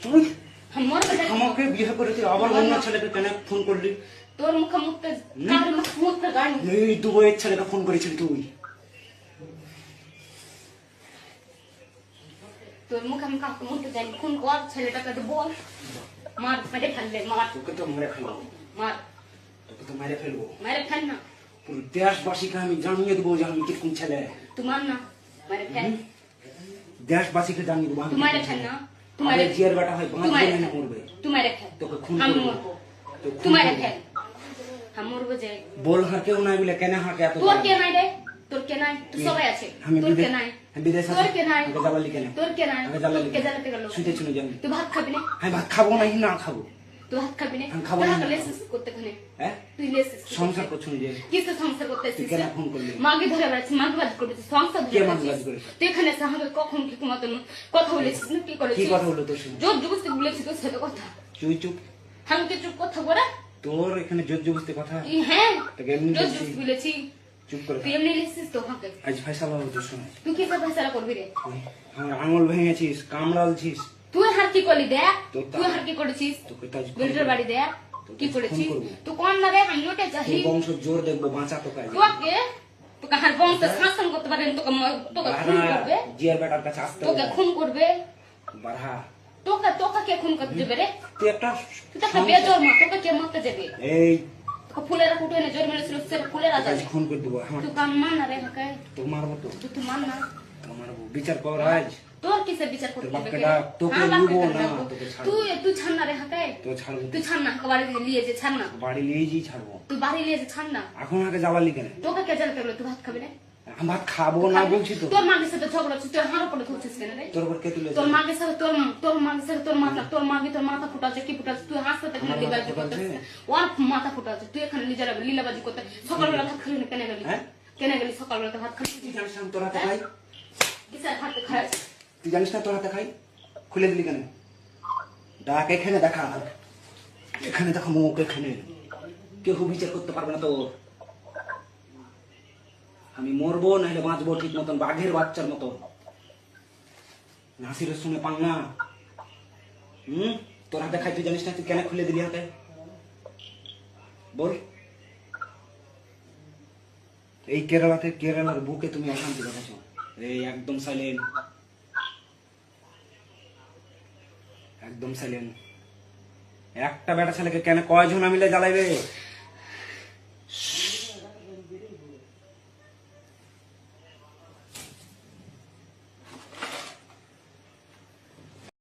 তুই আমার আমাকে বিয়ে করে তুই আবার অন্য ছেলেকে কেন ফোন করলি? তোর মুখে মুখতে কার মুখতে গান এই দুবাইয়ের ছেলেকে ফোন করেছিলি তুই? তোর মুখে মুখে মুখতে গান কোন কর ছেলেটাকে তো বল মার মেরে ফেললে মার তোকে তো মেরে ফেলবো, মার তোকে তো মেরে ফেলবো। মেরে ফেল না পুরো দেশবাসীকে আমি জানিয়ে দেবো যে আমি কিরকম ছেলে। তোমার না মেরে ফেল দেশবাসীকে জানিয়ে দেবো আমি তোমার কিরকম ফেল ছেলে। না তোমার জিয়ার বেটা হয় বাঁচবে না মরবে। তোমার ফেল তোকে খুন আমি করবো। মরবো তোকে খুন তোমার করবো। ফেল আমি মরবো যে বল হার কেউ নাই বলে কেন হাঁকে এত? তোর কে নাই রে তোর কে নাই তুই সবাই আছে আমি তোর কে নাই বিদেশ তোর কে নাই আমাকে জ্বালালি কেন? তোর কে নাই আমাকে জ্বালালি কে কেন? জ্বালাতে গেল শুতে শুনে জানি তুই ভাত খাবি না আমি ভাত খাবো না না খাবো। তুই ভাত খাবি না আমি খাবো না। তুই লেসিস করতে কোনে হ্যাঁ তুই লেসিস সংসার করছো নিজে? কিসে সংসার করতে তুই এসেছিস কেন ফোন করলি? মাগে ধরে বেড়াচ্ছিস মাগে বাজ করতেছিস সংসার কে ধরে মাগে বেড়াচ্ছিস বাজ করেছে? তুই এখানে এসে আমাকে কখন কি মতন কথা বলেছিস না কি কি করেছিস কথা বললো তোর সঙ্গে? জোর জবরদস্তি বলেছিস তোর সাথে কথা তুই চুপ। আমি কি চুপ কথা বলে তোর এখানে জোর জবস্তি কথা? হ্যাঁ তোকে এমনি জোর বলছি। জবরদস্তি বলেছি চুপ করে তুই এমনি লিখছিস তো আমাকে আজ ফয়সালা হবে তোর সঙ্গে। তুই কি করে ফেসলা করবি রে তুই আমার আঙুল ভেঙেছিস, কামড়ালছিস। তুই হার কি করলি দেখ তোর তুই হার কি করেছিস তোকে তো আজ খুন বেলটার করবো। বাড়ি দেখ তোকে কি আজ করেছিস খুন করবো। তুই কোন না রে আমি ওটা চাহি তোর বংশ জোর দেখবো বাঁচা তোকে আজ। তোকে তোকে হার বংশ শাসন করতে পারেন তোকে তোকে খুন করবে জিয়ার বেটার কাছে আসতে তোকে হবে। খুন করবে বাড়া তোকে তোকে কে খুন করতে যাবে রে তুই একটা তুই তো একটা বেজর মা তোকে কে মারতে যাবে এই তোকে ফুলেরা কুটে এনে জোর মেরেছিল সে ফুলেরা তোকে আজ যাবে খুন করে দেবো। আমার তুই কাম মান না রে হাকে তো মারবো তো, তুই মান না তো মারবো। বিচার কর আজ। তোর কিসে বিচার করতে তোর যাবে বাপকে ডাক, তোকে নিবো না, তোকে ছাড়বো। তুই ছাড় না রে হাকে তো ছাড়বো, তুই ছাড় না বাড়ি নিয়ে যে ছাড় না বাড়ি নিয়েই ছাড়বো। তুই বাড়ি নিয়ে যে ছাড় না এখন আগে জ্বালালি কেন? তোকে কে জানতে গেলো তুই ভাত খাবি না আমি ভাত খাবো না বলছি তো। তোর মাগের সাথে ঝগড়া হচ্ছে তুই হার উপরে ধরছিস কেন রে তোর উপর কে তুলে তোর মাগের সাথে তোর মাগের সাথে তোর মাথা ফুটাচ্ছে কি ফুটাচ্ছে তুই হাসতে আমার লিবাজি মাথা করতে ফুটাচ্ছে? ওর মাথা ফুটাচ্ছে তুই এখানে নিজের লীলাবাজি করতে সকালবেলা ভাত খালি না কেন গেলি হ্যাঁ? কেন গেলি সকালবেলা ভাত খালি তুই জানিস না তোর হাতে খাই? কিসের ভাত খাই তুই জানিস না তোর হাতে খাই? খুলে দিলি কেন? ডাক এখানে দেখা, এখানে দেখা মুখ এখানে। কেউ বিচার করতে পারবে না তোর। আমি মরবো নাহলে বাঁচবো ঠিক মতন, বাঘের বাচ্চার মতন। নাসিরের শুনে পাং না। তোর হাতে খাই তুই জানিস না? তুই কেন খুলে দিলি হাতে বল? এই কেরালার বুকে তুমি অশান্তি দেখাচ্ছ। এই একদম সাইলেন্ট, একদম সাইলেন্ট। একটা বেটা ছেলেকে কেন কয়জন মিলে জ্বালাইবে?